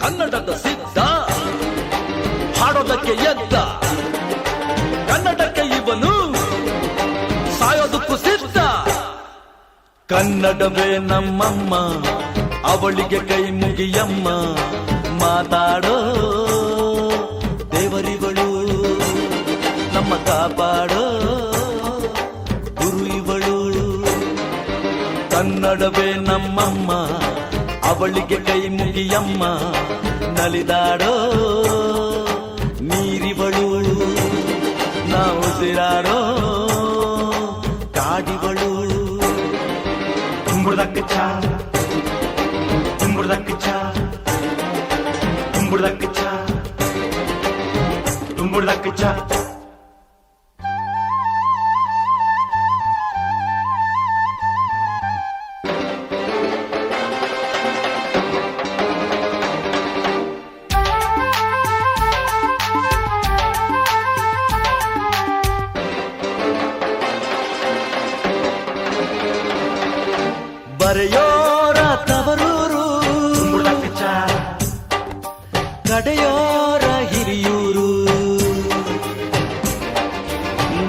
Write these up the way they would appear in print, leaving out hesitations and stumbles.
ಕನ್ನಡದ ಸಿದ್ಧ ಹಾಡೋದಕ್ಕೆ ಎದ್ದ ಕನ್ನಡಕ್ಕೆ ಇವನು ಸಾಯೋದಕ್ಕೂ ಸಿದ್ಧ. ಕನ್ನಡವೇ ನಮ್ಮಮ್ಮ ಅವಳಿಗೆ ಕೈ ಮುಗಿಯಮ್ಮ, ಮಾತಾಡೋ ದೇವರಿವಳು ನಮ್ಮ ಕಾಪಾಡೋ ಗುರು ಇವಳು. ಕನ್ನಡವೇ ನಮ್ಮಮ್ಮ ಅವಳಿಗೆ ಕೈ ಮುಗಿಯಮ್ಮ, ನಲಿದಾಡೋ ನೀರಿವಳು ನಾವು ಉಸಿರಾಡೋ ಕಾಡಿವಳು. ಕುಂಬುಡದಕ್ಕೆ ಚಾ ಕುಂಬುಡದಕ್ಕೆ ಚಾ ಕುಂಬುಡದಕ್ಕೆ ಚಾ ಕುಂಬುಡದಕ್ಕೆ ಚಾ. ಬರೆಯೋರ ತವರೂರು, ಕಡೆಯೋರ ಹಿರಿಯೂರು,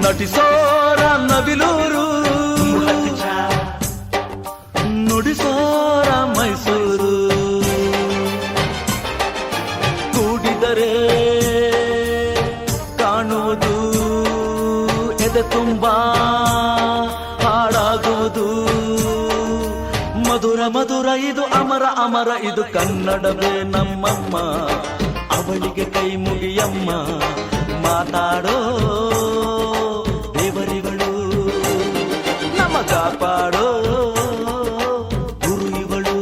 ನಟಿಸೋರ ನವಿಲೂರು, ನುಡಿಸೋರ ಮೈಸೂರು. ಕೂಡಿದರೆ ಕಾಣುವುದು ಎದೆ ತುಂಬಾ ಹಾಡಾಗುವುದು. ಮಧುರ ಮಧುರ ಇದು ಅಮರ ಅಮರ ಇದು ಕನ್ನಡವೇ ನಮ್ಮಮ್ಮ ಅವಳಿಗೆ ಕೈ ಮುಗಿಯಮ್ಮ, ಮಾತಾಡೋ ದೇವರಿವಳು ನಮ್ಮ ಕಾಪಾಡೋ ಗುರು ಇವಳು.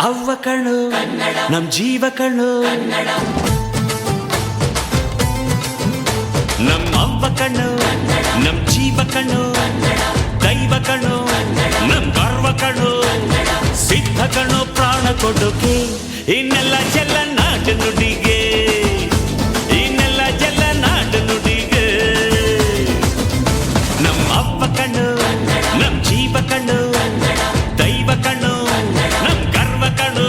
ಅವ್ವ ಕಣ್ಣು ನಮ್ ಜೀವ ಕಣ್ಣು, ನಮ್ಮ ಅವ್ವ ಕಣ್ಣು ನಮ್ ಜೀವ ಕಣ್ಣು, ದೈವ ಕಣ್ಣು ನಮ್ ಗರ್ವ ಕಣ್ಣು, ಸಿದ್ಧ ಕಣ್ಣು ಪ್ರಾಣ ಕೊಡೋಕೆ ಇನ್ನೆಲ್ಲ ಜಲ ನಾಡು ನುಡಿಗೆ, ಇನ್ನೆಲ್ಲ ಜಲ ನಾಡು ನುಡಿಗೆ. ನಮ್ಮ ಅವ್ವ ಕಣ್ಣು ನಮ್ ಜೀವ ಕಣ್ಣು, ದೈವ ಕಣ್ಣು ನಮ್ ಗರ್ವ ಕಣ್ಣು.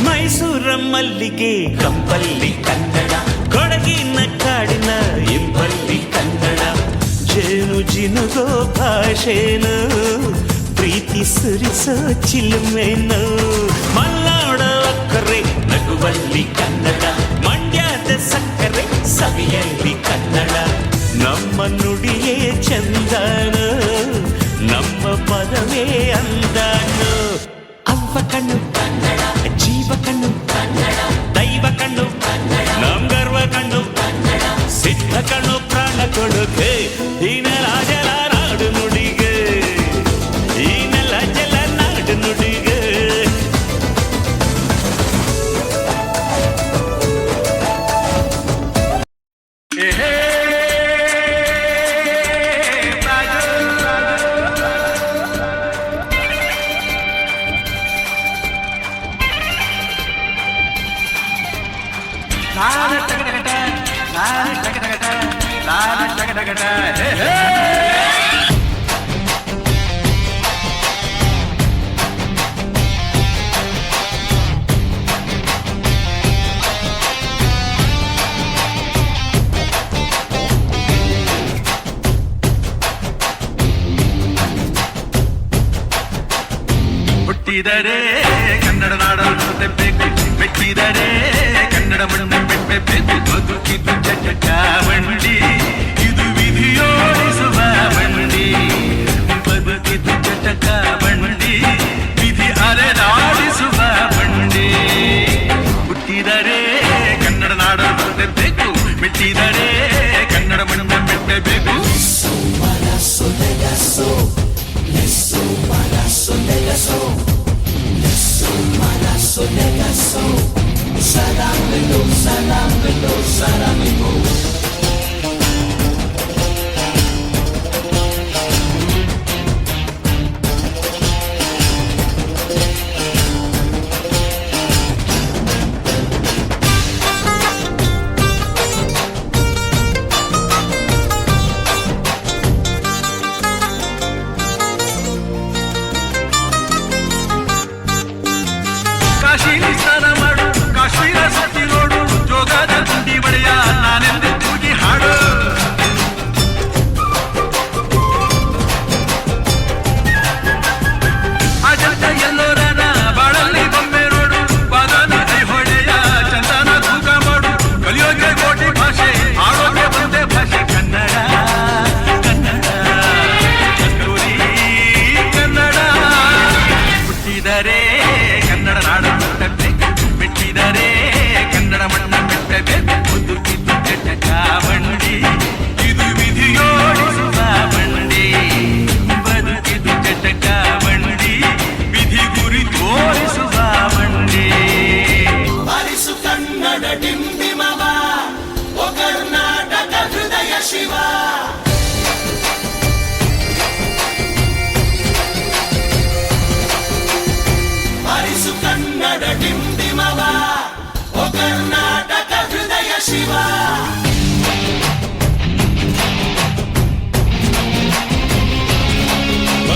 ಮೈಸೂರ ಮಲ್ಲಿಗೆ ಕಂಪಲ್ಲಿ ಕನ್ನಡ, ಕೊಡಗಿನ ಕಾಡಿನ ಇಂಪಲ್ಲಿ ಕನ್ನಡ, ಜೇನು ಜಿನುಗೋ ಭಾಷೆನು ಪ್ರೀತಿ ಸುರಿಸೋ ಚಿಲುಮೆನು, ಮಲ್ನಾಡ ಅಕ್ಕರೆ ನಗುವಲ್ಲಿ ಕನ್ನಡ, ಮಂಡ್ಯದ ಸಕ್ಕರೆ ಸವಿಯಲ್ಲಿ ಕನ್ನಡ. ನಮ್ಮ ನುಡಿಯೇ ಚಂದನು, ನಮ್ಮ ಪದವೇ ಅಂದನು. ಅವ್ವ ಕಣ್ಣು ಕನ್ನಡ, ಜೀವ ಕಣ್ಣು ಕನ್ನಡ, ದೈವ ಕಣ್ಣು ಕನ್ನಡ, ನಮ್ ಗರ್ವ ಕಣ್ಣು ಕನ್ನಡ, ಸಿದ್ಧ ಕಣ್ಣು ಪ್ರಾಣ ಕೊಡುಗೆ ಈ ನೆಲ ಜಲ ನಾಡು ನುಡಿಗೆ, ಈ ನೆಲ ಜಲ ನಾಡು ನುಡಿಗೆ. ಹುಟ್ಟಿದರೆ ಕನ್ನಡ ನಾಡಲು ಬೇಕು, ಮೆಟ್ಟಿದರೆ ಕನ್ನಡ ಮಣ್ಣು ಮೆಟ್ಟಬೇಕು. ಬದುಕಿದು ಜಟಕ ಬಂಡಿ, ಇದು ವಿಧಿಯೋಡಿಸುವ ಬಂಡಿ. ಬದುಕಿದು ಜಟಕ ಬಂಡಿ, ವಿಧಿ ಅಲೆದಾಡಿಸುವ ಬಂಡಿ. ಹುಟ್ಟಿದರೆ ಕನ್ನಡ ನಾಡಲು ಬೇಕು, ಮೆಟ್ಟಿದರೆ ಕನ್ನಡ ಮಣ್ಣು ಮೆಟ್ಟಬೇಕು. ಕಾಶಿಲಿ ಸ್ನಾನ ಮಾಡು, ಕಾಶ್ಮೀರ ಸುತ್ತಿ ನೋಡು, ಜೋಗದ ಗುಂಡಿ ಬಳೆಯ ನಾನೆಂದು ಕೂಗಿ ಹಾಡು. ಅಜಂತ ಎಲ್ಲೋರನ ಬಾಳಲ್ಲಿ ಬೊಮ್ಮೆ ನೋಡು, ಬಾದಾನ ಐಹೊಳೆಯ ಚಂದನ ತೂಕ ಮಾಡು. ಕಲಿಯೋಗೆ ಕೋಟಿ ಭಾಷೆ, ಆಡೋಗೆ ಒಂದೇ ಭಾಷೆ ಕನ್ನಡ. ಕನ್ನಡ ಕಸ್ತೂರಿ ಕನ್ನಡ. ಹುಟ್ಟಿದರೆ ಕನ್ನಡ ನಾಡನ್ನು ಮೆಟ್ಟಬೇಕು, ಮೆಟ್ಟಿದರೆ ಕನ್ನಡ ಮಣ್ಣ ಮೆಟ್ಟಬೇಕು. ಬದುಕಿದ್ದು ಜಟಕ ಬಂಡಿ, ಇದು ವಿಧಿಯೋಡಿಸುವ ಬಂಡಿ. ಬದುಕಿದ್ದು ಜಟಕ ಬಂಡಿ, ವಿಧಿ ಗುರಿ ತೋರಿಸುವ ಬಂಡಿ. ಹರಿಸು ಕನ್ನಡ ಡಿಂಬಿಮವ, ಓ ಕರ್ನಾಟಕ ಹೃದಯ ಶಿವ. ಹರಿಸು ಕನ್ನಡ ಡಿಂಬಿಮವ, ಓ ಕರ್ನಾಟಕ ಹೃದಯ Shiva.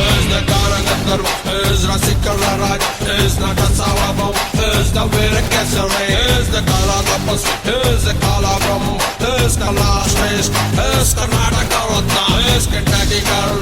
Özne karanlıklar özne sikarlar özne kasavam özne vere kesere özne kala tapas özne kala bram özne kala stress özne Karnataka ratna özne Kentucky girl